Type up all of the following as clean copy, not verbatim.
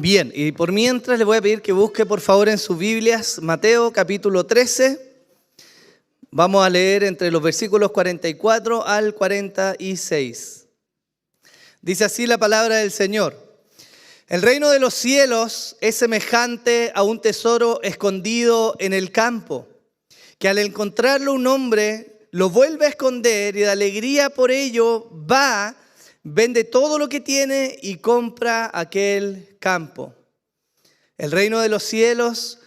Bien, y por mientras le voy a pedir que busque por favor en sus Biblias Mateo capítulo 13. Vamos a leer entre los versículos 44 al 46. Dice así la palabra del Señor. El reino de los cielos es semejante a un tesoro escondido en el campo, que al encontrarlo un hombre lo vuelve a esconder y de alegría por ello va, vende todo lo que tiene y compra aquel campo. El reino de los cielos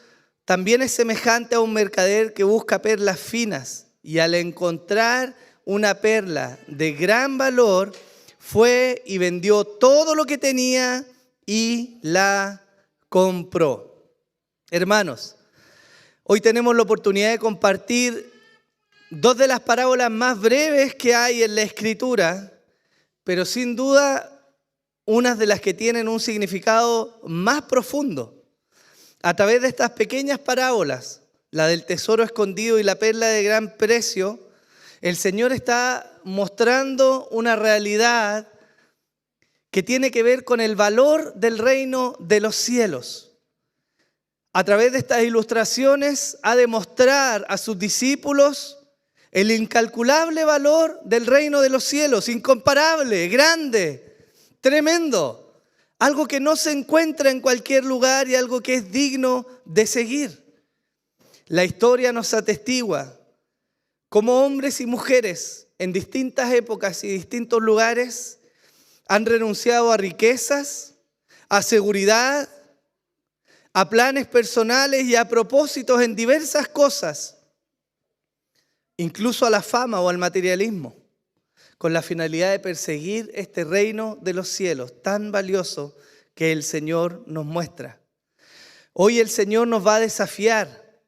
también es semejante a un mercader que busca perlas finas y al encontrar una perla de gran valor fue y vendió todo lo que tenía y la compró. Hermanos, hoy tenemos la oportunidad de compartir dos de las parábolas más breves que hay en la Escritura, pero sin duda unas de las que tienen un significado más profundo. A través de estas pequeñas parábolas, la del tesoro escondido y la perla de gran precio, el Señor está mostrando una realidad que tiene que ver con el valor del reino de los cielos. A través de estas ilustraciones ha de mostrar a sus discípulos el incalculable valor del reino de los cielos, incomparable, grande, tremendo. Algo que no se encuentra en cualquier lugar y algo que es digno de seguir. La historia nos atestigua cómo hombres y mujeres en distintas épocas y distintos lugares han renunciado a riquezas, a seguridad, a planes personales y a propósitos en diversas cosas, incluso a la fama o al materialismo, con la finalidad de perseguir este reino de los cielos tan valioso que el Señor nos muestra. Hoy el Señor nos va a desafiar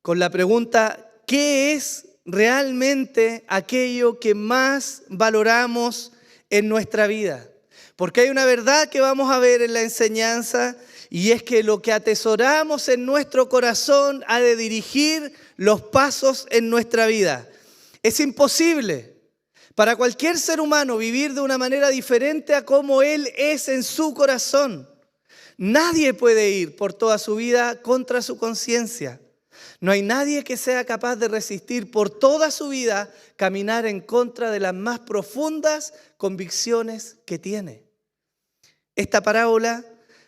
con la pregunta: ¿qué es realmente aquello que más valoramos en nuestra vida? Porque hay una verdad que vamos a ver en la enseñanza, y es que lo que atesoramos en nuestro corazón ha de dirigir los pasos en nuestra vida. Es imposible para cualquier ser humano vivir de una manera diferente a como él es en su corazón. Nadie puede ir por toda su vida contra su conciencia. No hay nadie que sea capaz de resistir por toda su vida caminar en contra de las más profundas convicciones que tiene. Esta parábola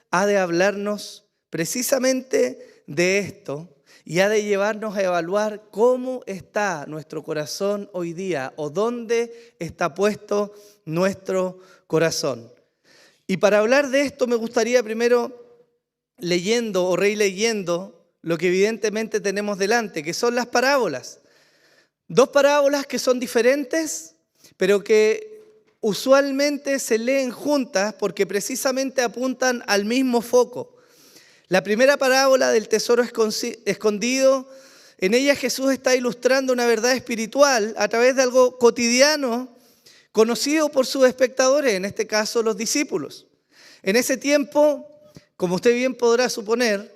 ha de hablarnos precisamente de esto y ha de llevarnos a evaluar cómo está nuestro corazón hoy día o dónde está puesto nuestro corazón. Y para hablar de esto me gustaría primero leyendo o releyendo lo que evidentemente tenemos delante, que son las parábolas. Dos parábolas que son diferentes, pero que usualmente se leen juntas porque precisamente apuntan al mismo foco. La primera parábola del tesoro escondido, en ella Jesús está ilustrando una verdad espiritual a través de algo cotidiano conocido por sus espectadores, en este caso los discípulos. En ese tiempo, como usted bien podrá suponer,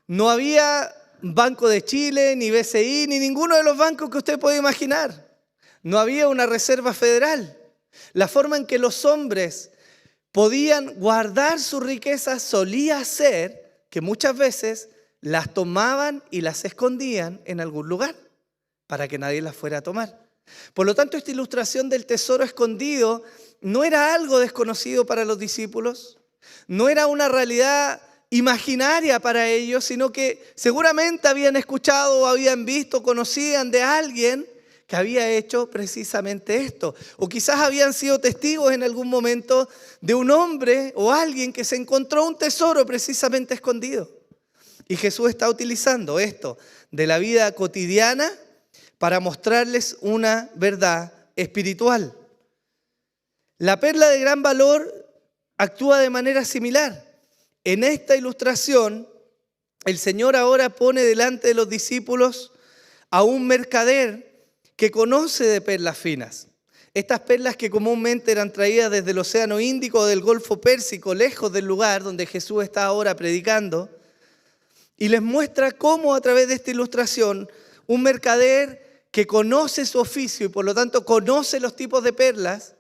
no había Banco de Chile, ni BCI, ni ninguno de los bancos que usted puede imaginar. No había una reserva federal. La forma en que los hombres podían guardar sus riquezas solía ser que muchas veces las tomaban y las escondían en algún lugar para que nadie las fuera a tomar. Por lo tanto, esta ilustración del tesoro escondido no era algo desconocido para los discípulos, no era una realidad imaginaria para ellos, sino que seguramente habían escuchado o habían visto, conocían de alguien que había hecho precisamente esto. O quizás habían sido testigos en algún momento de un hombre o alguien que se encontró un tesoro precisamente escondido. Y Jesús está utilizando esto de la vida cotidiana para mostrarles una verdad espiritual. La perla de gran valor actúa de manera similar. En esta ilustración, el Señor ahora pone delante de los discípulos a un mercader que conoce de perlas finas. Estas perlas que comúnmente eran traídas desde el Océano Índico o del Golfo Pérsico, lejos del lugar donde Jesús está ahora predicando, y les muestra cómo a través de esta ilustración un mercader que conoce su oficio y por lo tanto conoce los tipos de perlas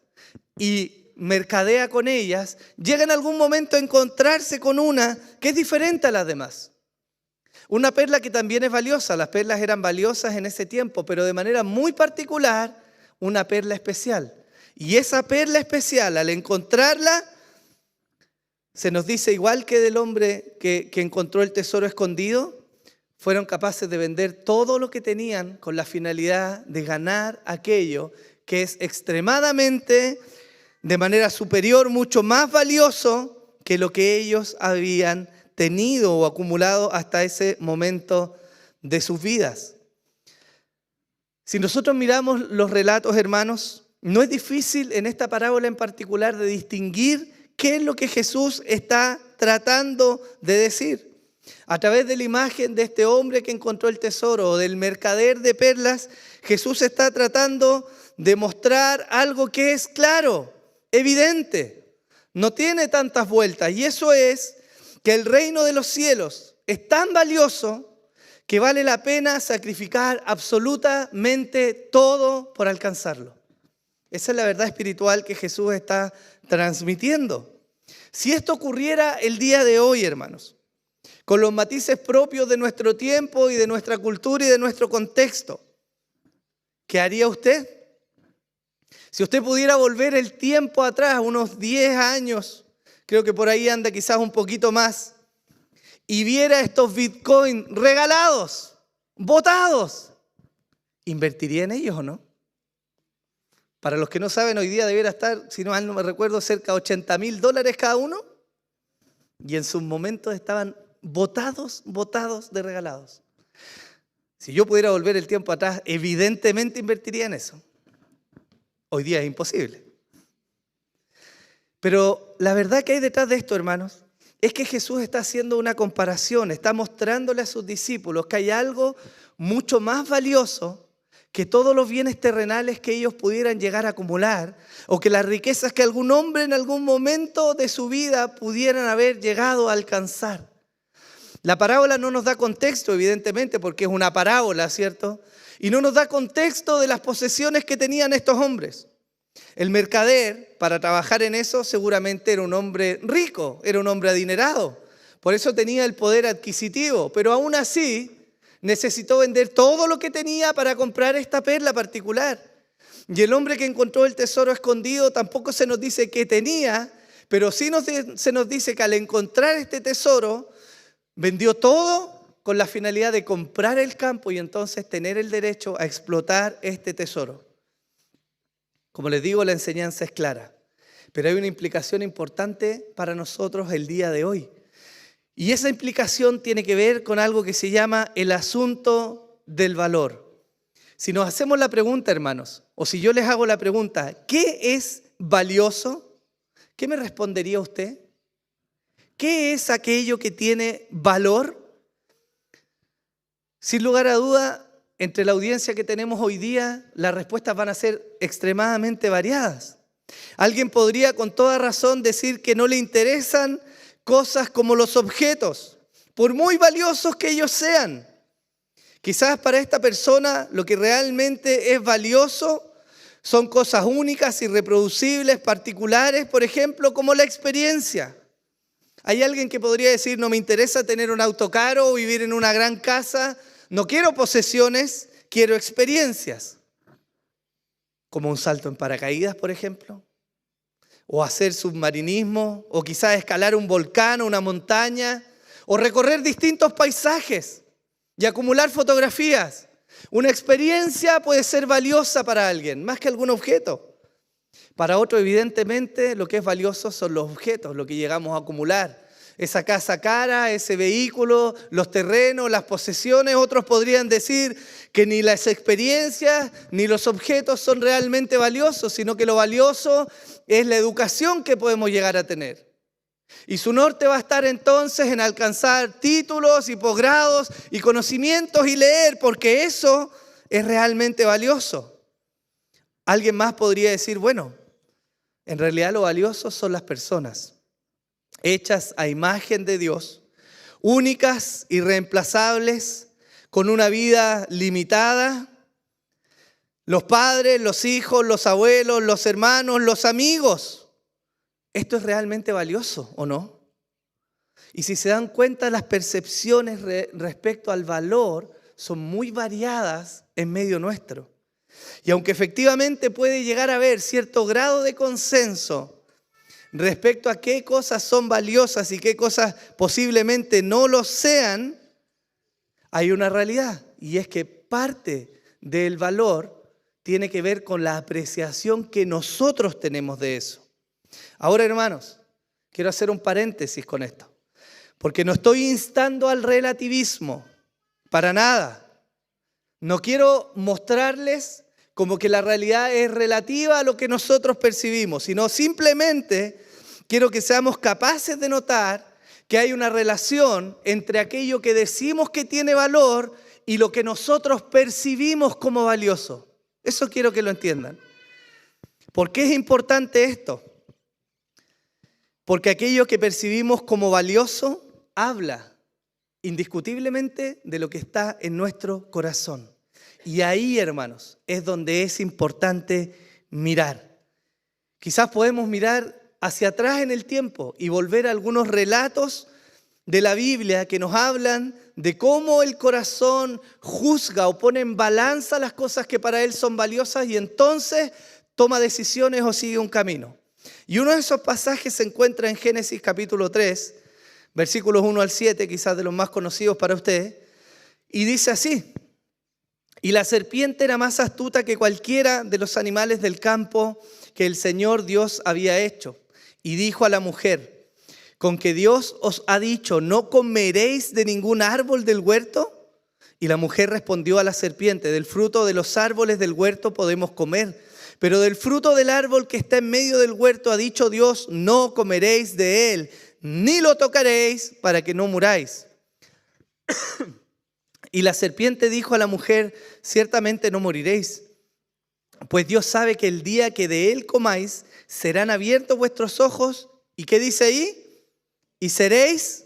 y mercadea con ellas, llega en algún momento a encontrarse con una que es diferente a las demás. Una perla que también es valiosa. Las perlas eran valiosas en ese tiempo, pero de manera muy particular, una perla especial. Y esa perla especial, al encontrarla, se nos dice, igual que del hombre que encontró el tesoro escondido, fueron capaces de vender todo lo que tenían con la finalidad de ganar aquello que es extremadamente, de manera superior, mucho más valioso que lo que ellos habían tenido o acumulado hasta ese momento de sus vidas. Si nosotros miramos los relatos, hermanos, no es difícil en esta parábola en particular de distinguir qué es lo que Jesús está tratando de decir. A través de la imagen de este hombre que encontró el tesoro o del mercader de perlas, Jesús está tratando de mostrar algo que es claro, evidente, no tiene tantas vueltas. Y eso es que el reino de los cielos es tan valioso que vale la pena sacrificar absolutamente todo por alcanzarlo. Esa es la verdad espiritual que Jesús está transmitiendo. Si esto ocurriera el día de hoy, hermanos, con los matices propios de nuestro tiempo y de nuestra cultura y de nuestro contexto, ¿qué haría usted? Si usted pudiera volver el tiempo atrás, unos 10 años, creo que por ahí anda quizás un poquito más, y viera estos bitcoins regalados, botados, ¿invertiría en ellos o no? Para los que no saben, hoy día debiera estar, si no mal no me recuerdo, cerca de $80,000 cada uno, y en sus momentos estaban botados de regalados. Si yo pudiera volver el tiempo atrás, evidentemente invertiría en eso. Hoy día es imposible. Pero la verdad que hay detrás de esto, hermanos, es que Jesús está haciendo una comparación, está mostrándole a sus discípulos que hay algo mucho más valioso que todos los bienes terrenales que ellos pudieran llegar a acumular, o que las riquezas que algún hombre en algún momento de su vida pudieran haber llegado a alcanzar. La parábola no nos da contexto, evidentemente, porque es una parábola, ¿cierto? Y no nos da contexto de las posesiones que tenían estos hombres. El mercader, para trabajar en eso, seguramente era un hombre rico, era un hombre adinerado. Por eso tenía el poder adquisitivo, pero aún así necesitó vender todo lo que tenía para comprar esta perla particular. Y el hombre que encontró el tesoro escondido tampoco se nos dice qué tenía, pero sí se nos dice que al encontrar este tesoro, vendió todo con la finalidad de comprar el campo y entonces tener el derecho a explotar este tesoro. Como les digo, la enseñanza es clara, pero hay una implicación importante para nosotros el día de hoy. Y esa implicación tiene que ver con algo que se llama el asunto del valor. Si nos hacemos la pregunta, hermanos, o si yo les hago la pregunta, ¿qué es valioso? ¿Qué me respondería usted? ¿Qué es aquello que tiene valor? Sin lugar a duda, entre la audiencia que tenemos hoy día, las respuestas van a ser extremadamente variadas. Alguien podría con toda razón decir que no le interesan cosas como los objetos, por muy valiosos que ellos sean. Quizás para esta persona lo que realmente es valioso son cosas únicas, irreproducibles, particulares, por ejemplo, como la experiencia. Hay alguien que podría decir, no me interesa tener un auto caro o vivir en una gran casa, no quiero posesiones, quiero experiencias. Como un salto en paracaídas, por ejemplo, o hacer submarinismo, o quizás escalar un volcán o una montaña, o recorrer distintos paisajes y acumular fotografías. Una experiencia puede ser valiosa para alguien, más que algún objeto. Para otro, evidentemente, lo que es valioso son los objetos, lo que llegamos a acumular. Esa casa cara, ese vehículo, los terrenos, las posesiones. Otros podrían decir que ni las experiencias ni los objetos son realmente valiosos, sino que lo valioso es la educación que podemos llegar a tener. Y su norte va a estar entonces en alcanzar títulos y posgrados y conocimientos y leer, porque eso es realmente valioso. Alguien más podría decir, bueno, en realidad lo valioso son las personas, hechas a imagen de Dios, únicas, irreemplazables, con una vida limitada. Los padres, los hijos, los abuelos, los hermanos, los amigos, ¿esto es realmente valioso o no? Y si se dan cuenta, las percepciones respecto al valor son muy variadas en medio nuestro. Y aunque efectivamente puede llegar a haber cierto grado de consenso respecto a qué cosas son valiosas y qué cosas posiblemente no lo sean, hay una realidad, y es que parte del valor tiene que ver con la apreciación que nosotros tenemos de eso. Ahora, hermanos, quiero hacer un paréntesis con esto, porque no estoy instando al relativismo, para nada. No quiero mostrarles como que la realidad es relativa a lo que nosotros percibimos, sino simplemente quiero que seamos capaces de notar que hay una relación entre aquello que decimos que tiene valor y lo que nosotros percibimos como valioso. Eso quiero que lo entiendan. ¿Por qué es importante esto? Porque aquello que percibimos como valioso habla indiscutiblemente de lo que está en nuestro corazón. Y ahí, hermanos, es donde es importante mirar. Quizás podemos mirar hacia atrás en el tiempo y volver a algunos relatos de la Biblia que nos hablan de cómo el corazón juzga o pone en balanza las cosas que para él son valiosas y entonces toma decisiones o sigue un camino. Y uno de esos pasajes se encuentra en Génesis capítulo 3, versículos 1 al 7, quizás de los más conocidos para ustedes, y dice así: y la serpiente era más astuta que cualquiera de los animales del campo que el Señor Dios había hecho. Y dijo a la mujer: ¿con que Dios os ha dicho, no comeréis de ningún árbol del huerto? Y la mujer respondió a la serpiente: del fruto de los árboles del huerto podemos comer, pero del fruto del árbol que está en medio del huerto ha dicho Dios, no comeréis de él, ni lo tocaréis para que no muráis. Y la serpiente dijo a la mujer: ciertamente no moriréis, pues Dios sabe que el día que de él comáis, serán abiertos vuestros ojos. ¿Y qué dice ahí? Y seréis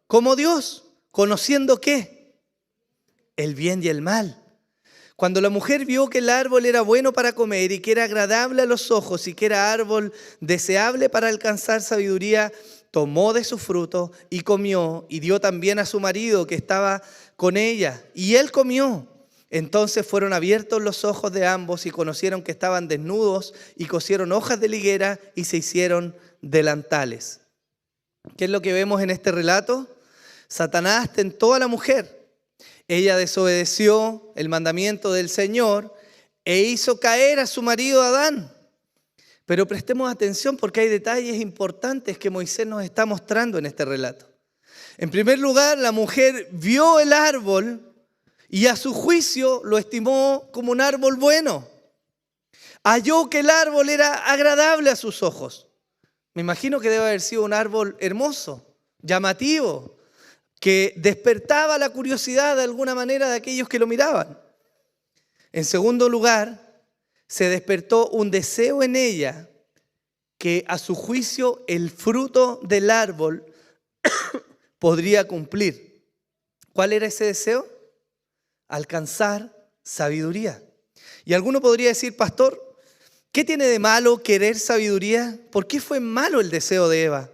como Dios, ¿conociendo qué? El bien y el mal. Cuando la mujer vio que el árbol era bueno para comer y que era agradable a los ojos y que era árbol deseable para alcanzar sabiduría, tomó de su fruto y comió, y dio también a su marido que estaba con ella, y él comió. Entonces fueron abiertos los ojos de ambos y conocieron que estaban desnudos y cosieron hojas de higuera y se hicieron delantales. ¿Qué es lo que vemos en este relato? Satanás tentó a la mujer. Ella desobedeció el mandamiento del Señor e hizo caer a su marido Adán. Pero prestemos atención porque hay detalles importantes que Moisés nos está mostrando en este relato. En primer lugar, la mujer vio el árbol y a su juicio lo estimó como un árbol bueno. Halló que el árbol era agradable a sus ojos. Me imagino que debe haber sido un árbol hermoso, llamativo, que despertaba la curiosidad de alguna manera de aquellos que lo miraban. En segundo lugar, se despertó un deseo en ella que a su juicio el fruto del árbol podría cumplir. ¿Cuál era ese deseo? Alcanzar sabiduría. Y alguno podría decir: pastor, ¿qué tiene de malo querer sabiduría? ¿Por qué fue malo el deseo de Eva?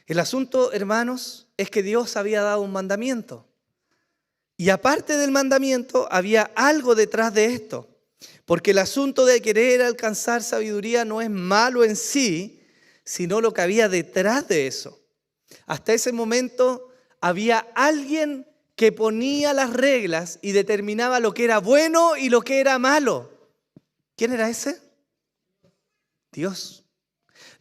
El asunto, hermanos, es que Dios había dado un mandamiento. Y aparte del mandamiento, había algo detrás de esto. Porque el asunto de querer alcanzar sabiduría no es malo en sí, sino lo que había detrás de eso. Hasta ese momento había alguien que ponía las reglas y determinaba lo que era bueno y lo que era malo. ¿Quién era ese? Dios.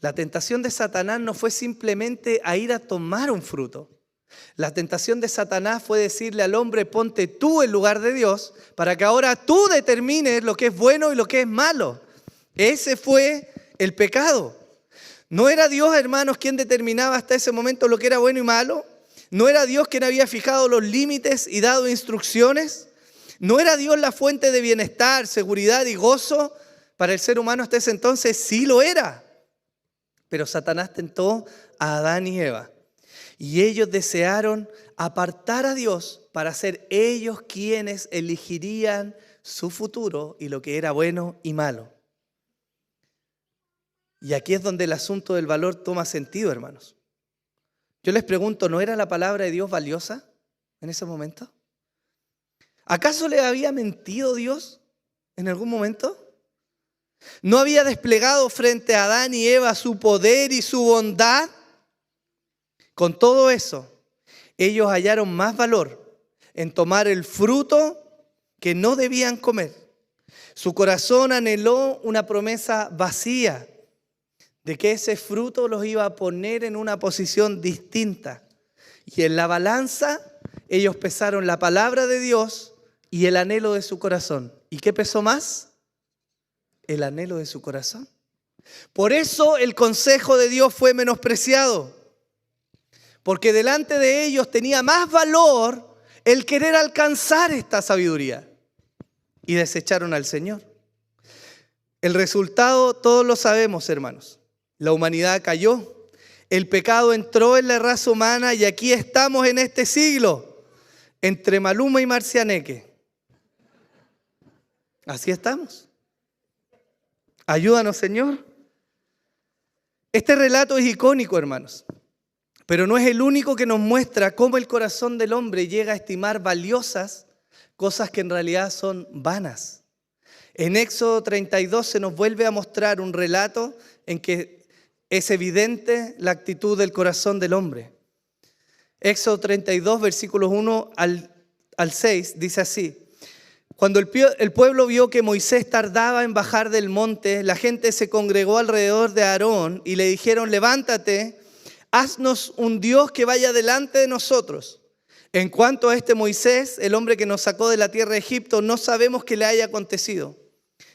La tentación de Satanás no fue simplemente a ir a tomar un fruto. La tentación de Satanás fue decirle al hombre: ponte tú en lugar de Dios para que ahora tú determines lo que es bueno y lo que es malo. Ese fue el pecado. ¿No era Dios, hermanos, quien determinaba hasta ese momento lo que era bueno y malo? ¿No era Dios quien había fijado los límites y dado instrucciones? ¿No era Dios la fuente de bienestar, seguridad y gozo para el ser humano hasta ese entonces? Sí lo era. Pero Satanás tentó a Adán y Eva. Y ellos desearon apartar a Dios para ser ellos quienes elegirían su futuro y lo que era bueno y malo. Y aquí es donde el asunto del valor toma sentido, hermanos. Yo les pregunto, ¿no era la palabra de Dios valiosa en ese momento? ¿Acaso le había mentido Dios en algún momento? ¿No había desplegado frente a Adán y Eva su poder y su bondad? Con todo eso, ellos hallaron más valor en tomar el fruto que no debían comer. Su corazón anheló una promesa vacía de que ese fruto los iba a poner en una posición distinta. Y en la balanza, ellos pesaron la palabra de Dios y el anhelo de su corazón. ¿Y qué pesó más? El anhelo de su corazón. Por eso el consejo de Dios fue menospreciado. Porque delante de ellos tenía más valor el querer alcanzar esta sabiduría. Y desecharon al Señor. El resultado todos lo sabemos, hermanos. La humanidad cayó, el pecado entró en la raza humana y aquí estamos en este siglo, entre Maluma y Marcianeque. Así estamos. Ayúdanos, Señor. Este relato es icónico, hermanos, pero no es el único que nos muestra cómo el corazón del hombre llega a estimar valiosas cosas que en realidad son vanas. En Éxodo 32 se nos vuelve a mostrar un relato en que es evidente la actitud del corazón del hombre. Éxodo 32, versículos 1 al 6, dice así. Cuando el pueblo vio que Moisés tardaba en bajar del monte, la gente se congregó alrededor de Aarón y le dijeron, levántate, haznos un Dios que vaya delante de nosotros. En cuanto a este Moisés, el hombre que nos sacó de la tierra de Egipto, no sabemos qué le haya acontecido.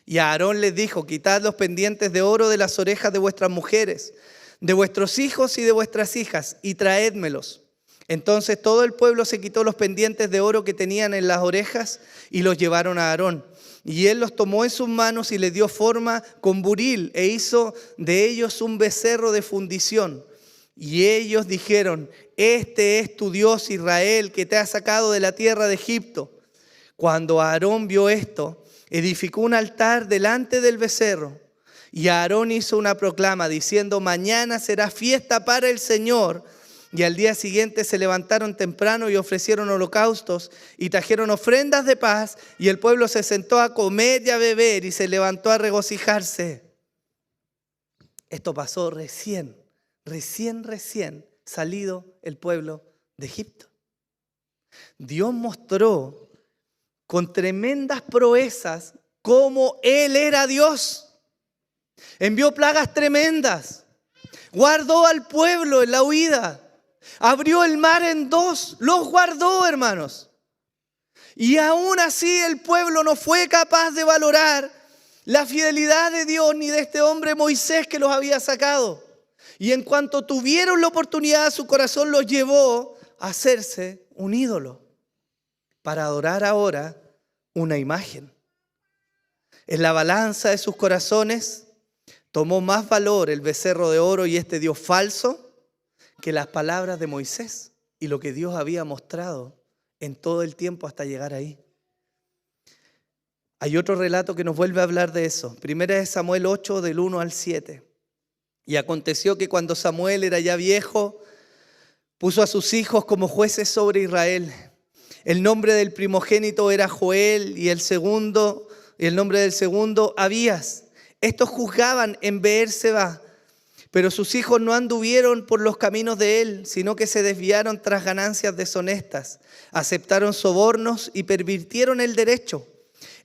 Y Aarón les dijo, quitad los pendientes de oro de las orejas de vuestras mujeres, de vuestros hijos y de vuestras hijas, y traédmelos. Entonces todo el pueblo se quitó los pendientes de oro que tenían en las orejas y los llevaron a Aarón. Y él los tomó en sus manos y les dio forma con buril e hizo de ellos un becerro de fundición. Y ellos dijeron, este es tu Dios Israel que te ha sacado de la tierra de Egipto. Cuando Aarón vio esto, edificó un altar delante del becerro y Aarón hizo una proclama diciendo, mañana será fiesta para el Señor. Y al día siguiente se levantaron temprano y ofrecieron holocaustos y trajeron ofrendas de paz y el pueblo se sentó a comer y a beber y se levantó a regocijarse. Esto pasó recién salido el pueblo de Egipto. Dios mostró con tremendas proezas cómo Él era Dios. Envió plagas tremendas. Guardó al pueblo en la huida. Abrió el mar en dos. Los guardó, hermanos. Y aún así el pueblo no fue capaz de valorar la fidelidad de Dios ni de este hombre Moisés que los había sacado. Y en cuanto tuvieron la oportunidad, su corazón los llevó a hacerse un ídolo para adorar ahora una imagen. En la balanza de sus corazones tomó más valor el becerro de oro y este Dios falso que las palabras de Moisés y lo que Dios había mostrado en todo el tiempo hasta llegar ahí. Hay otro relato que nos vuelve a hablar de eso. Primera de Samuel 8, del 1 al 7. Y aconteció que cuando Samuel era ya viejo, puso a sus hijos como jueces sobre Israel. El nombre del primogénito era Joel y el nombre del segundo Abías. Estos juzgaban en Beer-Seba, pero sus hijos no anduvieron por los caminos de él, sino que se desviaron tras ganancias deshonestas. Aceptaron sobornos y pervirtieron el derecho.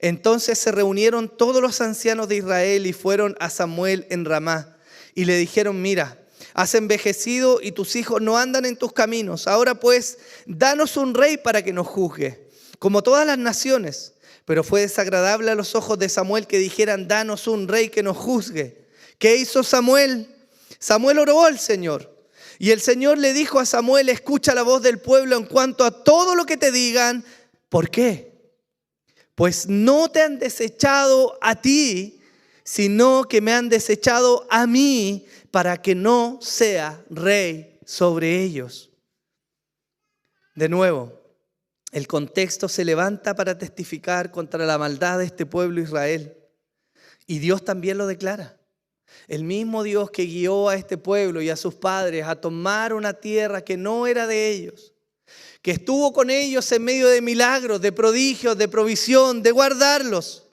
Entonces se reunieron todos los ancianos de Israel y fueron a Samuel en Ramá. Y le dijeron, mira, has envejecido y tus hijos no andan en tus caminos. Ahora pues, danos un rey para que nos juzgue, como todas las naciones. Pero fue desagradable a los ojos de Samuel que dijeran, danos un rey que nos juzgue. ¿Qué hizo Samuel? Samuel oró al Señor. Y el Señor le dijo a Samuel, escucha la voz del pueblo en cuanto a todo lo que te digan. ¿Por qué? Pues no te han desechado a ti, sino que me han desechado a mí para que no sea rey sobre ellos. De nuevo, el contexto se levanta para testificar contra la maldad de este pueblo Israel. Y Dios también lo declara. El mismo Dios que guió a este pueblo y a sus padres a tomar una tierra que no era de ellos, que estuvo con ellos en medio de milagros, de prodigios, de provisión, de guardarlos.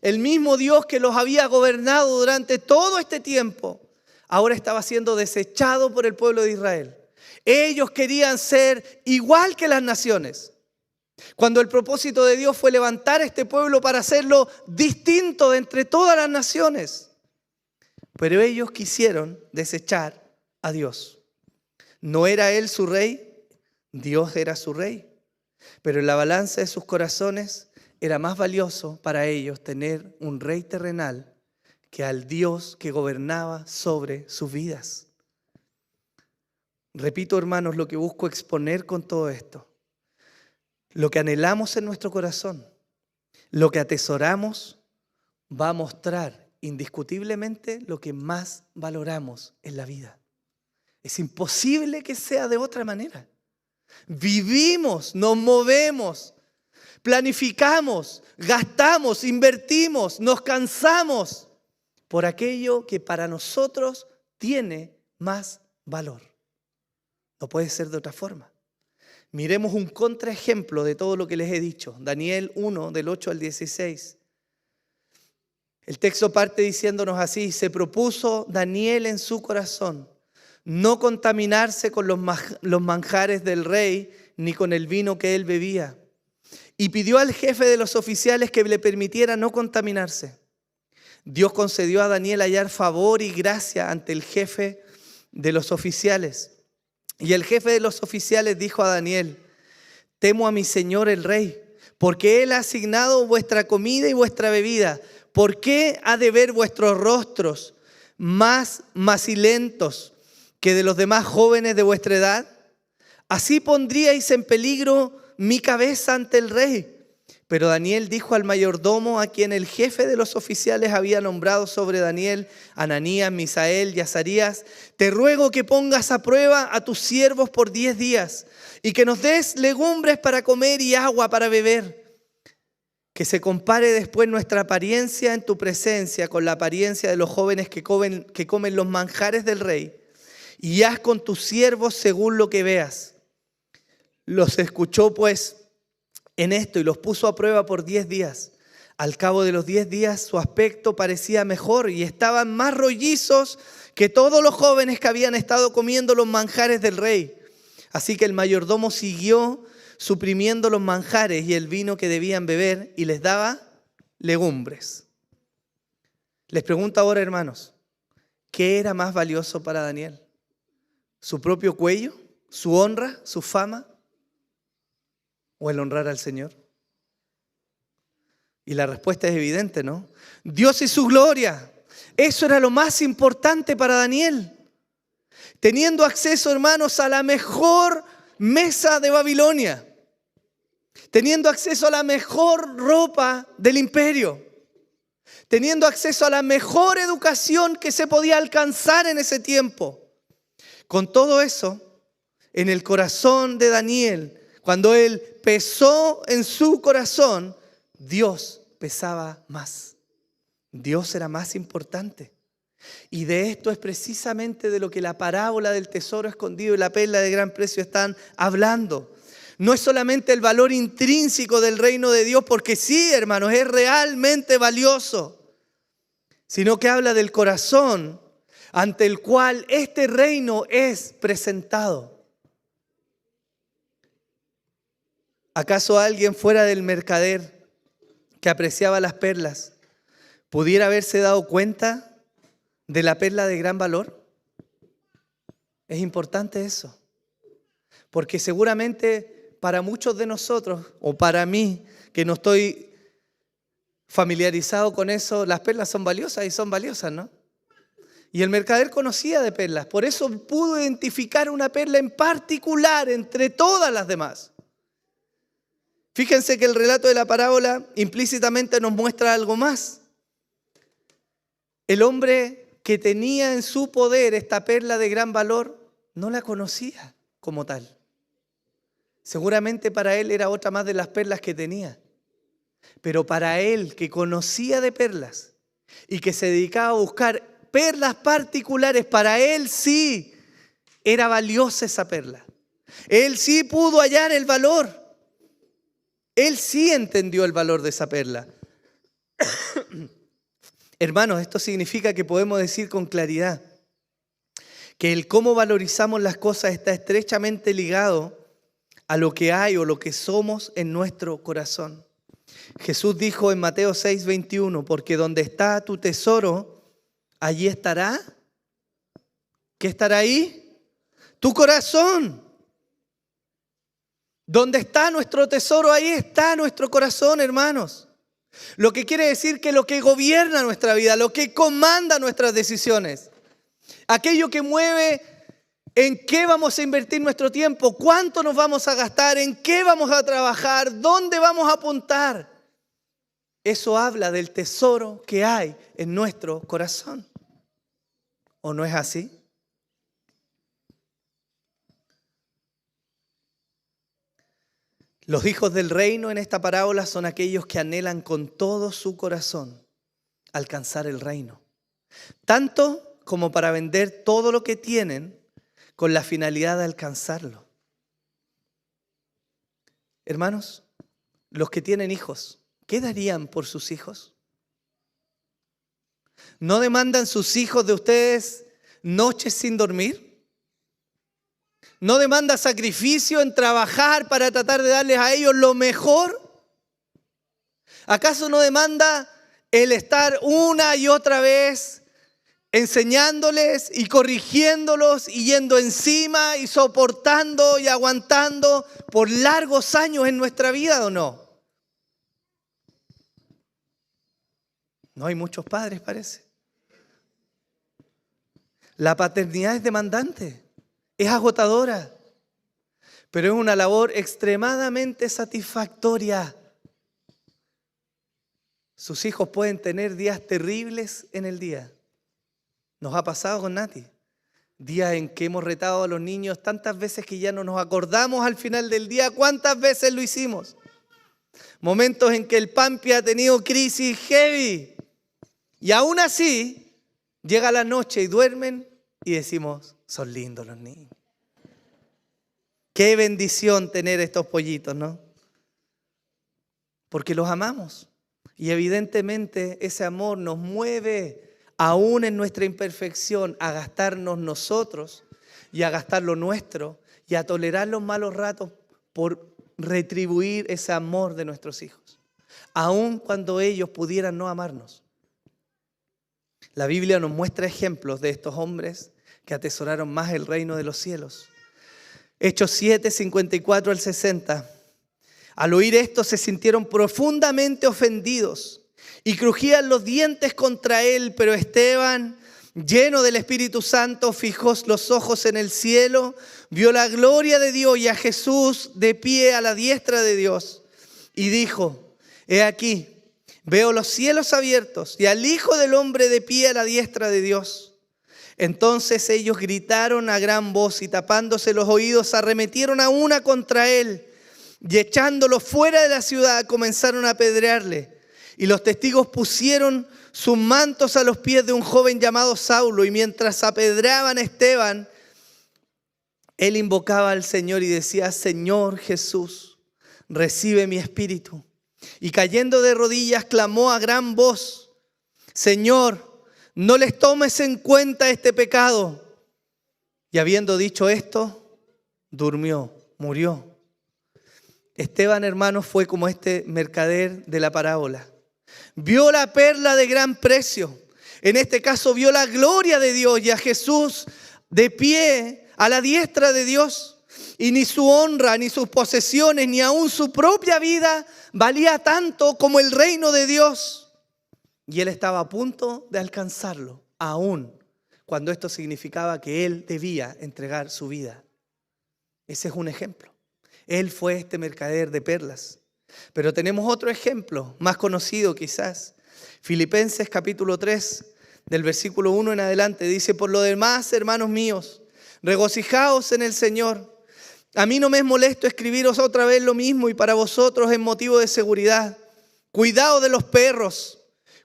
El mismo Dios que los había gobernado durante todo este tiempo, ahora estaba siendo desechado por el pueblo de Israel. Ellos querían ser igual que las naciones. Cuando el propósito de Dios fue levantar a este pueblo para hacerlo distinto de entre todas las naciones. Pero ellos quisieron desechar a Dios. No era Él su rey, Dios era su rey. Pero en la balanza de sus corazones era más valioso para ellos tener un rey terrenal que al Dios que gobernaba sobre sus vidas. Repito, hermanos, lo que busco exponer con todo esto. Lo que anhelamos en nuestro corazón, lo que atesoramos, va a mostrar indiscutiblemente lo que más valoramos en la vida. Es imposible que sea de otra manera. Vivimos, nos movemos, planificamos, gastamos, invertimos, nos cansamos por aquello que para nosotros tiene más valor. No puede ser de otra forma. Miremos un contraejemplo de todo lo que les he dicho. Daniel 1, del 8 al 16. El texto parte diciéndonos así: se propuso Daniel en su corazón no contaminarse con los manjares del rey, ni con el vino que él bebía. Y pidió al jefe de los oficiales que le permitiera no contaminarse. Dios concedió a Daniel hallar favor y gracia ante el jefe de los oficiales. Y el jefe de los oficiales dijo a Daniel: temo a mi señor el rey, porque él ha asignado vuestra comida y vuestra bebida. ¿Por qué ha de ver vuestros rostros más macilentos que de los demás jóvenes de vuestra edad? Así pondríais en peligro mi cabeza ante el rey. Pero Daniel dijo al mayordomo, a quien el jefe de los oficiales había nombrado sobre Daniel, Ananías, Misael y Azarías: te ruego que pongas a prueba a tus siervos por 10 días y que nos des legumbres para comer y agua para beber. Que se compare después nuestra apariencia en tu presencia con la apariencia de los jóvenes que comen los manjares del rey, y haz con tus siervos según lo que veas. Los escuchó pues en esto y los puso a prueba por 10 días. Al cabo de los 10 días su aspecto parecía mejor y estaban más rollizos que todos los jóvenes que habían estado comiendo los manjares del rey. Así que el mayordomo siguió suprimiendo los manjares y el vino que debían beber y les daba legumbres. Les pregunto ahora, hermanos, ¿qué era más valioso para Daniel? ¿Su propio cuello? ¿Su honra? ¿Su fama? ¿O el honrar al Señor? Y la respuesta es evidente, ¿no? Dios y su gloria. Eso era lo más importante para Daniel. Teniendo acceso, hermanos, a la mejor mesa de Babilonia. Teniendo acceso a la mejor ropa del imperio. Teniendo acceso a la mejor educación que se podía alcanzar en ese tiempo. Con todo eso, en el corazón de Daniel, cuando él pesó en su corazón, Dios pesaba más. Dios era más importante. Y de esto es precisamente de lo que la parábola del tesoro escondido y la perla de gran precio están hablando. No es solamente el valor intrínseco del reino de Dios, porque sí, hermanos, es realmente valioso, sino que habla del corazón ante el cual este reino es presentado. ¿Acaso alguien fuera del mercader que apreciaba las perlas pudiera haberse dado cuenta de la perla de gran valor? Es importante eso, porque seguramente para muchos de nosotros, o para mí, que no estoy familiarizado con eso, las perlas son valiosas y son valiosas, ¿no? Y el mercader conocía de perlas, por eso pudo identificar una perla en particular entre todas las demás. Fíjense que el relato de la parábola implícitamente nos muestra algo más. El hombre que tenía en su poder esta perla de gran valor no la conocía como tal. Seguramente para él era otra más de las perlas que tenía. Pero para él, que conocía de perlas y que se dedicaba a buscar perlas particulares. Para él sí era valiosa esa perla. Él sí pudo hallar el valor. Él sí entendió el valor de esa perla. Hermanos, esto significa que podemos decir con claridad que el cómo valorizamos las cosas está estrechamente ligado a lo que hay o lo que somos en nuestro corazón. Jesús dijo en Mateo 6:21, porque donde está tu tesoro, allí estará. ¿Qué estará ahí? Tu corazón. Donde está nuestro tesoro, ahí está nuestro corazón, hermanos. Lo que quiere decir que lo que gobierna nuestra vida, lo que comanda nuestras decisiones, aquello que mueve en qué vamos a invertir nuestro tiempo, cuánto nos vamos a gastar, en qué vamos a trabajar, dónde vamos a apuntar. Eso habla del tesoro que hay en nuestro corazón. ¿O no es así? Los hijos del reino en esta parábola son aquellos que anhelan con todo su corazón alcanzar el reino. Tanto como para vender todo lo que tienen con la finalidad de alcanzarlo. Hermanos, los que tienen hijos, ¿qué darían por sus hijos? ¿No demandan sus hijos de ustedes noches sin dormir? ¿No demanda sacrificio en trabajar para tratar de darles a ellos lo mejor? ¿Acaso no demanda el estar una y otra vez enseñándoles y corrigiéndolos y yendo encima y soportando y aguantando por largos años en nuestra vida, o no? No hay muchos padres, parece. La paternidad es demandante, es agotadora, pero es una labor extremadamente satisfactoria. Sus hijos pueden tener días terribles en el día. Nos ha pasado con Nati. Días en que hemos retado a los niños tantas veces que ya no nos acordamos al final del día cuántas veces lo hicimos. Momentos en que el Pampi ha tenido crisis heavy. Y aún así, llega la noche y duermen y decimos, son lindos los niños. Qué bendición tener estos pollitos, ¿no? Porque los amamos. Y evidentemente ese amor nos mueve, aún en nuestra imperfección, a gastarnos nosotros y a gastar lo nuestro y a tolerar los malos ratos por retribuir ese amor de nuestros hijos, aun cuando ellos pudieran no amarnos. La Biblia nos muestra ejemplos de estos hombres que atesoraron más el reino de los cielos. Hechos 7, 54 al 60. Al oír esto se sintieron profundamente ofendidos y crujían los dientes contra él, pero Esteban, lleno del Espíritu Santo, fijó los ojos en el cielo, vio la gloria de Dios y a Jesús de pie a la diestra de Dios y dijo, he aquí, veo los cielos abiertos y al Hijo del Hombre de pie a la diestra de Dios. Entonces ellos gritaron a gran voz y tapándose los oídos arremetieron a una contra él y echándolo fuera de la ciudad comenzaron a apedrearle. Y los testigos pusieron sus mantos a los pies de un joven llamado Saulo y mientras apedreaban a Esteban, él invocaba al Señor y decía, Señor Jesús, recibe mi espíritu. Y cayendo de rodillas clamó a gran voz, Señor, no les tomes en cuenta este pecado. Y habiendo dicho esto, durmió, murió. Esteban, hermanos, fue como este mercader de la parábola. Vio la perla de gran precio. En este caso vio la gloria de Dios y a Jesús de pie a la diestra de Dios. Y ni su honra, ni sus posesiones, ni aún su propia vida valía tanto como el reino de Dios. Y él estaba a punto de alcanzarlo, aún cuando esto significaba que él debía entregar su vida. Ese es un ejemplo. Él fue este mercader de perlas. Pero tenemos otro ejemplo, más conocido quizás. Filipenses capítulo 3, del versículo 1 en adelante, dice, por lo demás, hermanos míos, regocijaos en el Señor. A mí no me es molesto escribiros otra vez lo mismo y para vosotros es motivo de seguridad. Cuidado de los perros,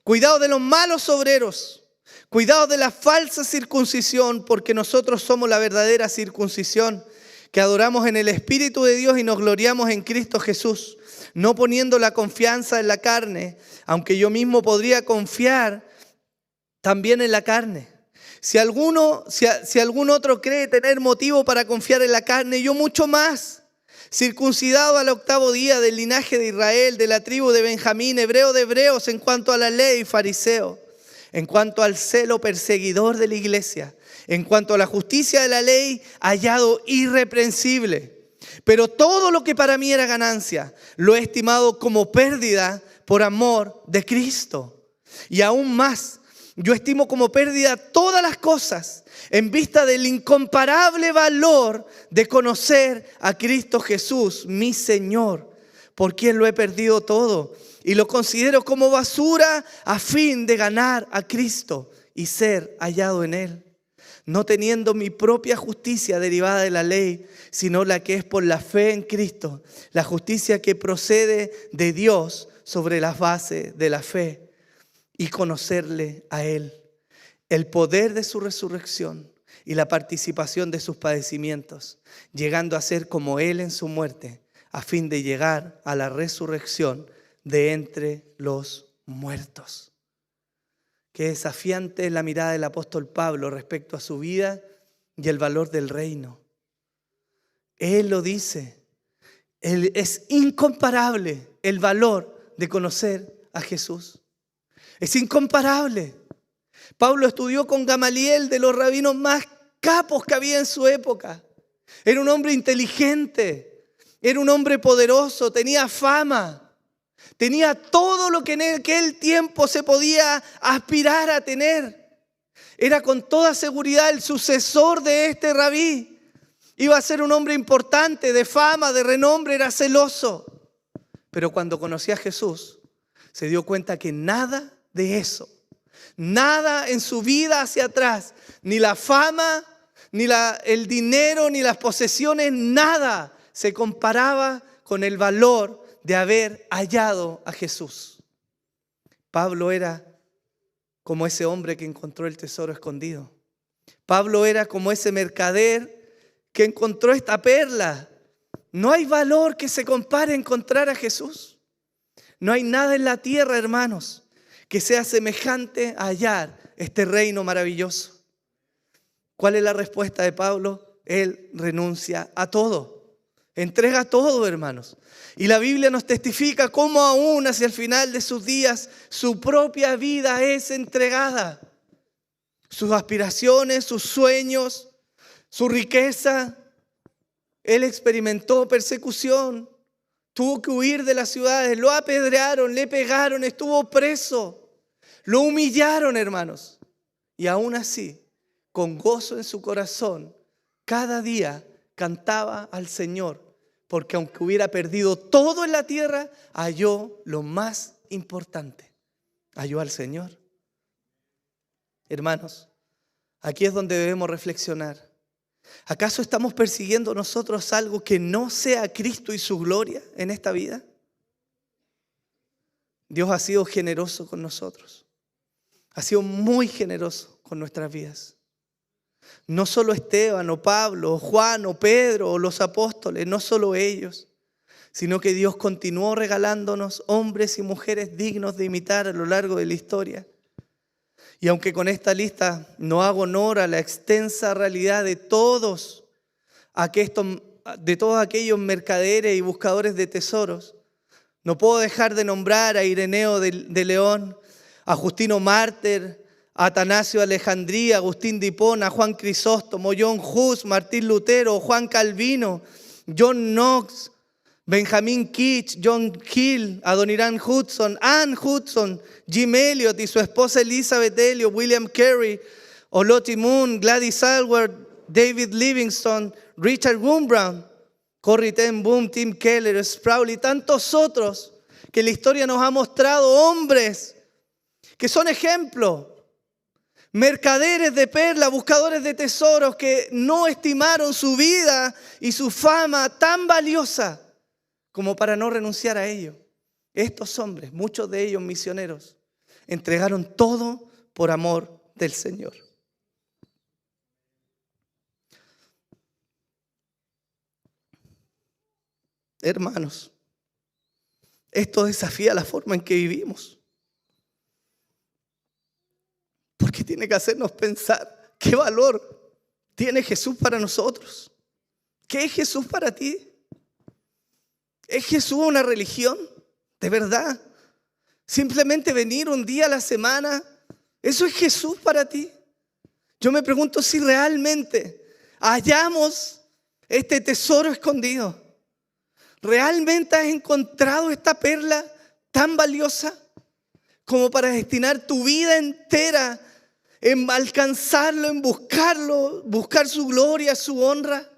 cuidado de los malos obreros. Cuidado de la falsa circuncisión, porque nosotros somos la verdadera circuncisión, que adoramos en el Espíritu de Dios y nos gloriamos en Cristo Jesús, no poniendo la confianza en la carne, aunque yo mismo podría confiar también en la carne. Si algún otro cree tener motivo para confiar en la carne, yo mucho más. Circuncidado al 8º día, del linaje de Israel, de la tribu de Benjamín, hebreo de hebreos, en cuanto a la ley, fariseo, en cuanto al celo, perseguidor de la iglesia, en cuanto a la justicia de la ley, hallado irreprensible. Pero todo lo que para mí era ganancia, lo he estimado como pérdida por amor de Cristo. Y aún más, yo estimo como pérdida todas las cosas en vista del incomparable valor de conocer a Cristo Jesús, mi Señor, por quien lo he perdido todo y lo considero como basura a fin de ganar a Cristo y ser hallado en Él, no teniendo mi propia justicia derivada de la ley, sino la que es por la fe en Cristo, la justicia que procede de Dios sobre las bases de la fe. Y conocerle a Él, el poder de su resurrección y la participación de sus padecimientos, llegando a ser como Él en su muerte, a fin de llegar a la resurrección de entre los muertos. Qué desafiante es la mirada del apóstol Pablo respecto a su vida y el valor del reino. Él lo dice, es incomparable el valor de conocer a Jesús. Es incomparable. Pablo estudió con Gamaliel, de los rabinos más capos que había en su época. Era un hombre inteligente, era un hombre poderoso, tenía fama, tenía todo lo que en aquel tiempo se podía aspirar a tener. Era con toda seguridad el sucesor de este rabí. Iba a ser un hombre importante, de fama, de renombre, era celoso. Pero cuando conoció a Jesús, se dio cuenta que nada de eso, nada en su vida hacia atrás, ni la fama, ni el dinero, ni las posesiones, nada se comparaba con el valor de haber hallado a Jesús. Pablo era como ese hombre que encontró el tesoro escondido. Pablo era como ese mercader que encontró esta perla. No hay valor que se compare a encontrar a Jesús. No hay nada en la tierra, hermanos, que sea semejante a hallar este reino maravilloso. ¿Cuál es la respuesta de Pablo? Él renuncia a todo, entrega todo, hermanos. Y la Biblia nos testifica cómo aún hacia el final de sus días su propia vida es entregada. Sus aspiraciones, sus sueños, su riqueza. Él experimentó persecución. Tuvo que huir de las ciudades, lo apedrearon, le pegaron, estuvo preso. Lo humillaron, hermanos. Y aún así, con gozo en su corazón, cada día cantaba al Señor. Porque aunque hubiera perdido todo en la tierra, halló lo más importante. Halló al Señor. Hermanos, aquí es donde debemos reflexionar. ¿Acaso estamos persiguiendo nosotros algo que no sea Cristo y su gloria en esta vida? Dios ha sido generoso con nosotros. Ha sido muy generoso con nuestras vidas. No solo Esteban o Pablo o Juan o Pedro o los apóstoles, no solo ellos, sino que Dios continuó regalándonos hombres y mujeres dignos de imitar a lo largo de la historia. Y aunque con esta lista no hago honor a la extensa realidad de todos aquellos mercaderes y buscadores de tesoros, no puedo dejar de nombrar a Ireneo de León, a Justino Mártir, a Atanasio de Alejandría, Agustín de Hipona, Juan Crisóstomo, John Hus, Martín Lutero, Juan Calvino, John Knox, Benjamin Keach, John Hill, Adoniram Hudson, Ann Hudson, Jim Elliot y su esposa Elizabeth Elliot, William Carey, Oloti Moon, Gladys Aylward, David Livingstone, Richard Wurmbrand, Corrie ten Boom, Tim Keller, Sproul y tantos otros que la historia nos ha mostrado, hombres que son ejemplo, mercaderes de perlas, buscadores de tesoros que no estimaron su vida y su fama tan valiosa como para no renunciar a ello. Estos hombres, muchos de ellos misioneros, entregaron todo por amor del Señor. Hermanos, esto desafía la forma en que vivimos. Porque tiene que hacernos pensar qué valor tiene Jesús para nosotros. ¿Qué es Jesús para ti? ¿Es Jesús una religión? ¿De verdad? Simplemente venir un día a la semana, ¿eso es Jesús para ti? Yo me pregunto si realmente hallamos este tesoro escondido. ¿Realmente has encontrado esta perla tan valiosa como para destinar tu vida entera en alcanzarlo, en buscarlo, buscar su gloria, su honra?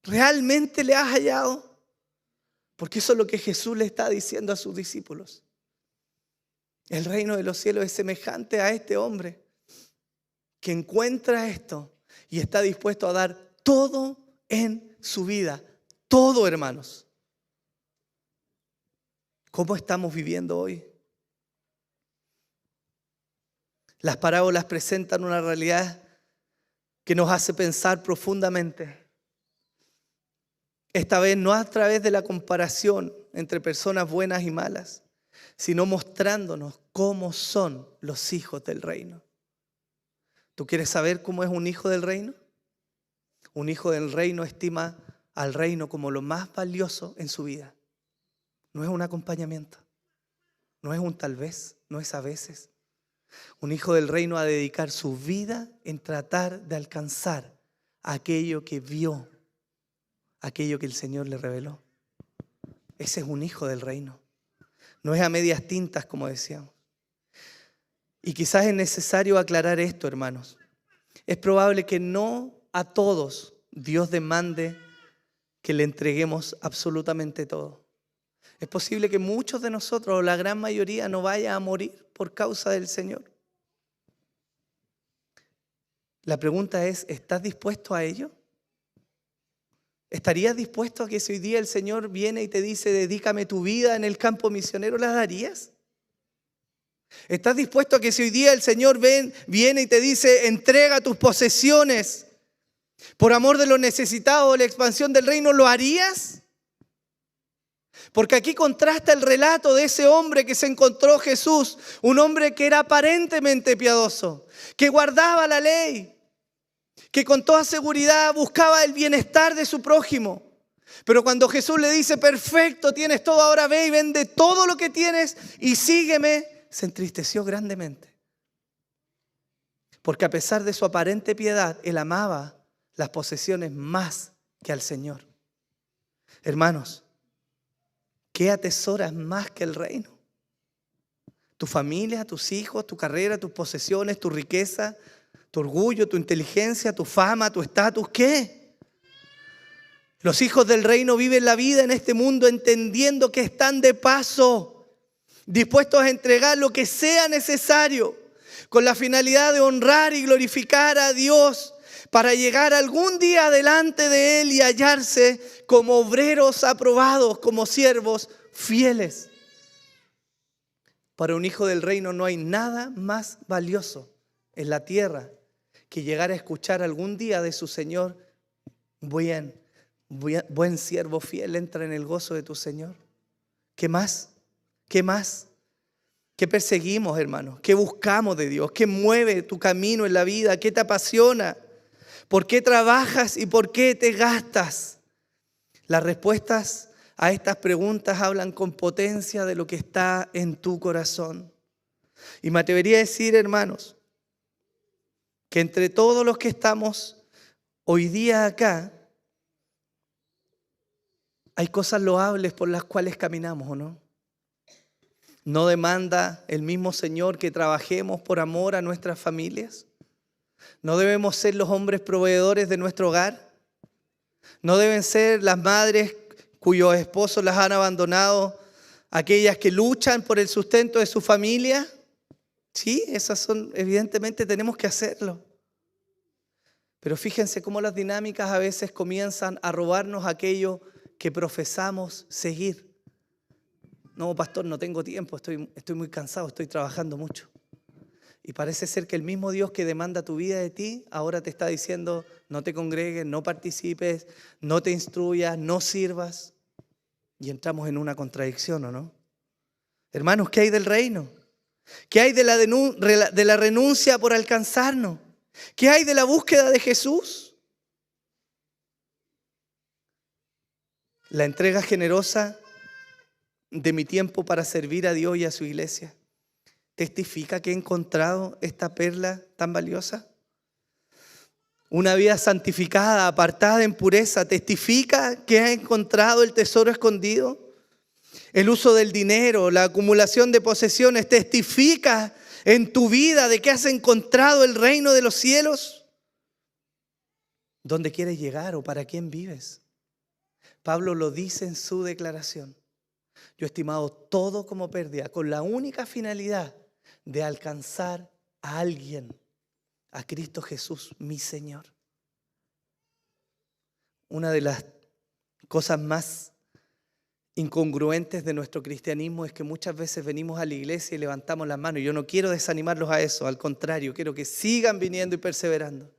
¿Realmente le has hallado? Porque eso es lo que Jesús le está diciendo a sus discípulos. El reino de los cielos es semejante a este hombre que encuentra esto y está dispuesto a dar todo en su vida. Todo, hermanos. ¿Cómo estamos viviendo hoy? Las parábolas presentan una realidad que nos hace pensar profundamente. Esta vez no a través de la comparación entre personas buenas y malas, sino mostrándonos cómo son los hijos del reino. ¿Tú quieres saber cómo es un hijo del reino? Un hijo del reino estima al reino como lo más valioso en su vida. No es un acompañamiento, no es un tal vez, no es a veces. Un hijo del reino ha de dedicar su vida en tratar de alcanzar aquello que vio, aquello que el Señor le reveló. Ese es un hijo del reino. No es a medias tintas, como decíamos. Y quizás es necesario aclarar esto, hermanos. Es probable que no a todos Dios demande que le entreguemos absolutamente todo. Es posible que muchos de nosotros, o la gran mayoría, no vaya a morir por causa del Señor. La pregunta es, ¿estás dispuesto a ello? ¿Estarías dispuesto a que si hoy día el Señor viene y te dice, dedícame tu vida en el campo misionero, la darías? ¿Estás dispuesto a que si hoy día el Señor viene y te dice, entrega tus posesiones por amor de los necesitados, la expansión del reino, lo harías? Porque aquí contrasta el relato de ese hombre que se encontró Jesús, un hombre que era aparentemente piadoso, que guardaba la ley, que con toda seguridad buscaba el bienestar de su prójimo. Pero cuando Jesús le dice, perfecto, tienes todo, ahora ve y vende todo lo que tienes y sígueme, se entristeció grandemente. Porque a pesar de su aparente piedad, él amaba las posesiones más que al Señor. Hermanos, ¿qué atesoras más que el reino? Tu familia, tus hijos, tu carrera, tus posesiones, tu riqueza, tu orgullo, tu inteligencia, tu fama, tu estatus, ¿qué? Los hijos del reino viven la vida en este mundo entendiendo que están de paso, dispuestos a entregar lo que sea necesario, con la finalidad de honrar y glorificar a Dios, para llegar algún día delante de Él y hallarse como obreros aprobados, como siervos fieles. Para un hijo del reino no hay nada más valioso en la tierra que llegar a escuchar algún día de su Señor, buen siervo fiel, entra en el gozo de tu Señor. ¿Qué más? ¿Qué más? ¿Qué perseguimos, hermanos? ¿Qué buscamos de Dios? ¿Qué mueve tu camino en la vida? ¿Qué te apasiona? ¿Por qué trabajas y por qué te gastas? Las respuestas a estas preguntas hablan con potencia de lo que está en tu corazón. Y me atrevería a decir, hermanos, que entre todos los que estamos hoy día acá, hay cosas loables por las cuales caminamos, ¿o no? ¿No demanda el mismo Señor que trabajemos por amor a nuestras familias? ¿No debemos ser los hombres proveedores de nuestro hogar? ¿No deben ser las madres cuyos esposos las han abandonado aquellas que luchan por el sustento de su familia? Sí, esas son, evidentemente tenemos que hacerlo. Pero fíjense cómo las dinámicas a veces comienzan a robarnos aquello que profesamos seguir. No, pastor, no tengo tiempo, estoy muy cansado, estoy trabajando mucho. Y parece ser que el mismo Dios que demanda tu vida de ti, ahora te está diciendo, no te congregues, no participes, no te instruyas, no sirvas. Y entramos en una contradicción, ¿o no? Hermanos, ¿qué hay del reino? ¿Qué hay de la renuncia por alcanzarnos? ¿Qué hay de la búsqueda de Jesús? La entrega generosa de mi tiempo para servir a Dios y a su iglesia testifica que he encontrado esta perla tan valiosa. Una vida santificada, apartada en pureza, testifica que he encontrado el tesoro escondido. El uso del dinero, la acumulación de posesiones, testifica en tu vida de que has encontrado el reino de los cielos. ¿Dónde quieres llegar o para quién vives? Pablo lo dice en su declaración. Yo he estimado todo como pérdida con la única finalidad de alcanzar a alguien, a Cristo Jesús, mi Señor. Una de las cosas más incongruentes de nuestro cristianismo es que muchas veces venimos a la iglesia y levantamos las manos. Yo no quiero desanimarlos a eso, al contrario, quiero que sigan viniendo y perseverando.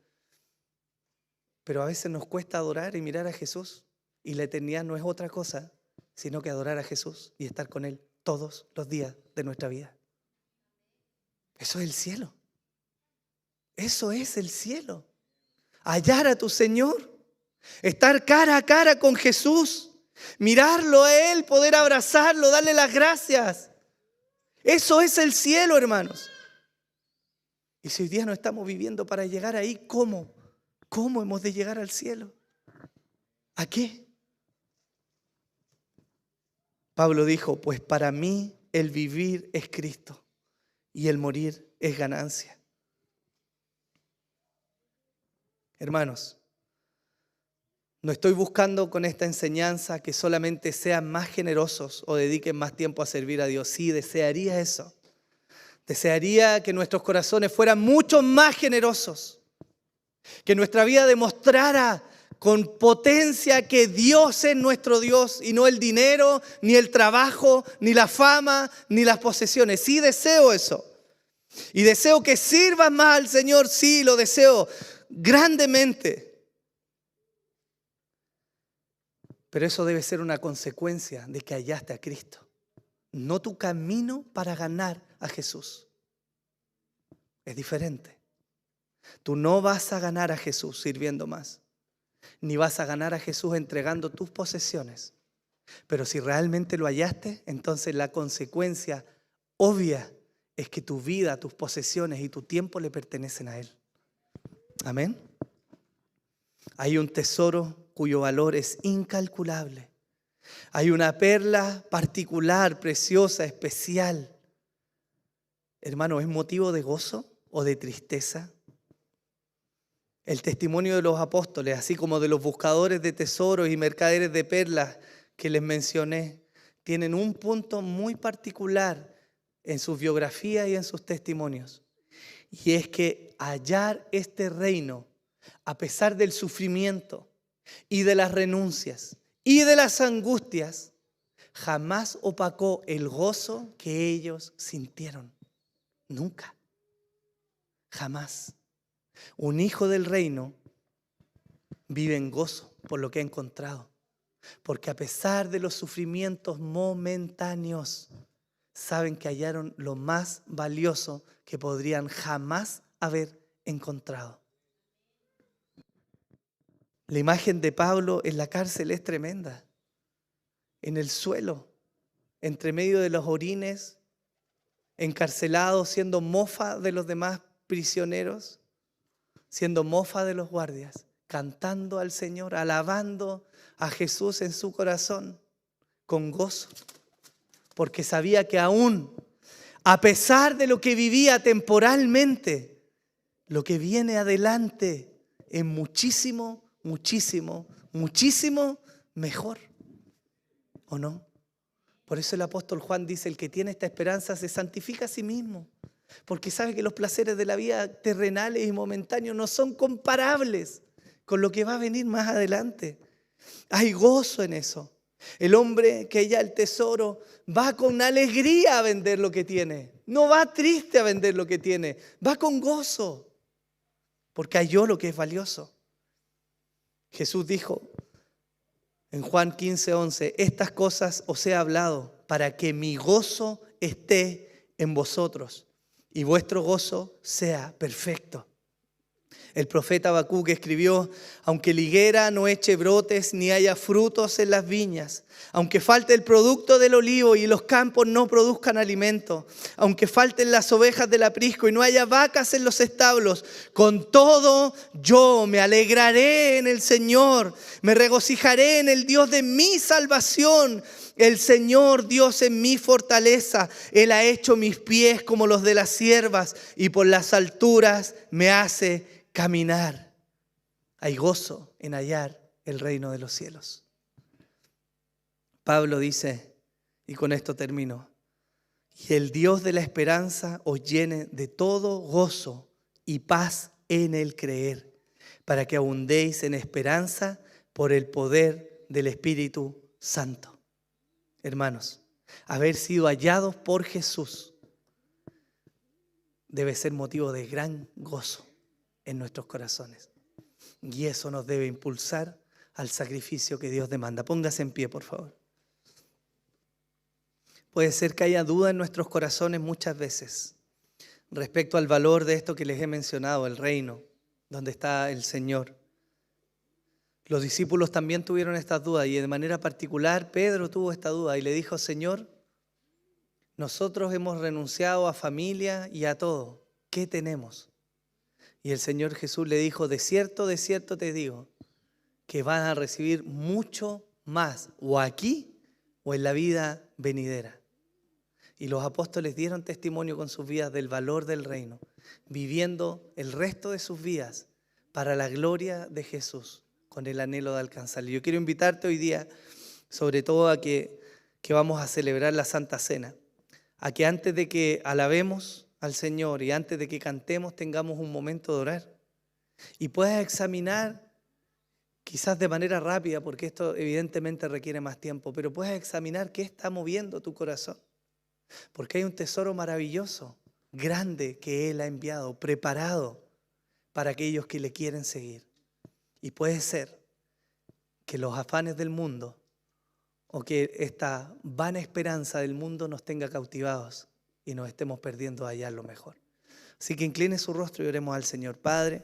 Pero a veces nos cuesta adorar y mirar a Jesús, y la eternidad no es otra cosa sino que adorar a Jesús y estar con Él todos los días de nuestra vida. Eso es el cielo. Eso es el cielo. Hallar a tu Señor, estar cara a cara con Jesús, mirarlo a Él, poder abrazarlo, darle las gracias. Eso es el cielo, hermanos. Y si hoy día no estamos viviendo para llegar ahí, ¿cómo? ¿Cómo hemos de llegar al cielo? ¿A qué? Pablo dijo, pues para mí el vivir es Cristo y el morir es ganancia. Hermanos, no estoy buscando con esta enseñanza que solamente sean más generosos o dediquen más tiempo a servir a Dios. Sí, desearía eso. Desearía que nuestros corazones fueran mucho más generosos. Que nuestra vida demostrara con potencia que Dios es nuestro Dios y no el dinero, ni el trabajo, ni la fama, ni las posesiones. Sí deseo eso. Y deseo que sirvas más al Señor. Sí, lo deseo grandemente. Pero eso debe ser una consecuencia de que hallaste a Cristo. No tu camino para ganar a Jesús. Es diferente. Tú no vas a ganar a Jesús sirviendo más. Ni vas a ganar a Jesús entregando tus posesiones. Pero si realmente lo hallaste, entonces la consecuencia obvia es que tu vida, tus posesiones y tu tiempo le pertenecen a Él. Amén. Hay un tesoro cuyo valor es incalculable. Hay una perla particular, preciosa, especial. Hermano, ¿es motivo de gozo o de tristeza? El testimonio de los apóstoles, así como de los buscadores de tesoros y mercaderes de perlas que les mencioné, tienen un punto muy particular en sus biografías y en sus testimonios. Y es que hallar este reino, a pesar del sufrimiento y de las renuncias y de las angustias, jamás opacó el gozo que ellos sintieron. Nunca. Jamás. Un hijo del reino vive en gozo por lo que ha encontrado. Porque a pesar de los sufrimientos momentáneos, saben que hallaron lo más valioso que podrían jamás haber encontrado. La imagen de Pablo en la cárcel es tremenda. En el suelo, entre medio de los orines, encarcelado, siendo mofa de los demás prisioneros, siendo mofa de los guardias, cantando al Señor, alabando a Jesús en su corazón, con gozo, porque sabía que aún, a pesar de lo que vivía temporalmente, lo que viene adelante es muchísimo, muchísimo, muchísimo mejor, ¿o no? Por eso el apóstol Juan dice, el que tiene esta esperanza se santifica a sí mismo, porque sabe que los placeres de la vida terrenales y momentáneos no son comparables con lo que va a venir más adelante. Hay gozo en eso. El hombre que halla el tesoro va con alegría a vender lo que tiene. No va triste a vender lo que tiene, va con gozo, porque halló lo que es valioso. Jesús dijo en Juan 15:11, estas cosas os he hablado para que mi gozo esté en vosotros y vuestro gozo sea perfecto. El profeta Habacuc escribió, aunque la higuera no eche brotes ni haya frutos en las viñas, aunque falte el producto del olivo y los campos no produzcan alimento, aunque falten las ovejas del aprisco y no haya vacas en los establos, con todo yo me alegraré en el Señor, me regocijaré en el Dios de mi salvación. El Señor Dios es mi fortaleza, Él ha hecho mis pies como los de las ciervas y por las alturas me hace caminar. Hay gozo en hallar el reino de los cielos. Pablo dice, y con esto termino, y el Dios de la esperanza os llene de todo gozo y paz en el creer, para que abundéis en esperanza por el poder del Espíritu Santo. Hermanos, haber sido hallados por Jesús debe ser motivo de gran gozo en nuestros corazones. Y eso nos debe impulsar al sacrificio que Dios demanda. Póngase en pie, por favor. Puede ser que haya duda en nuestros corazones muchas veces respecto al valor de esto que les he mencionado, el reino, donde está el Señor. Los discípulos también tuvieron estas dudas y de manera particular Pedro tuvo esta duda y le dijo, Señor, nosotros hemos renunciado a familia y a todo. ¿Qué tenemos? Y el Señor Jesús le dijo, de cierto te digo, que van a recibir mucho más, o aquí o en la vida venidera. Y los apóstoles dieron testimonio con sus vidas del valor del reino, viviendo el resto de sus vidas para la gloria de Jesús, con el anhelo de alcanzarle. Yo quiero invitarte hoy día, sobre todo a que vamos a celebrar la Santa Cena, a que antes de que alabemos al Señor y antes de que cantemos tengamos un momento de orar y puedas examinar, quizás de manera rápida, porque esto evidentemente requiere más tiempo, pero puedas examinar qué está moviendo tu corazón, porque hay un tesoro maravilloso, grande, que Él ha enviado, preparado para aquellos que le quieren seguir. Y puede ser que los afanes del mundo o que esta vana esperanza del mundo nos tenga cautivados y nos estemos perdiendo allá lo mejor. Así que incline su rostro y oremos al Señor. Padre,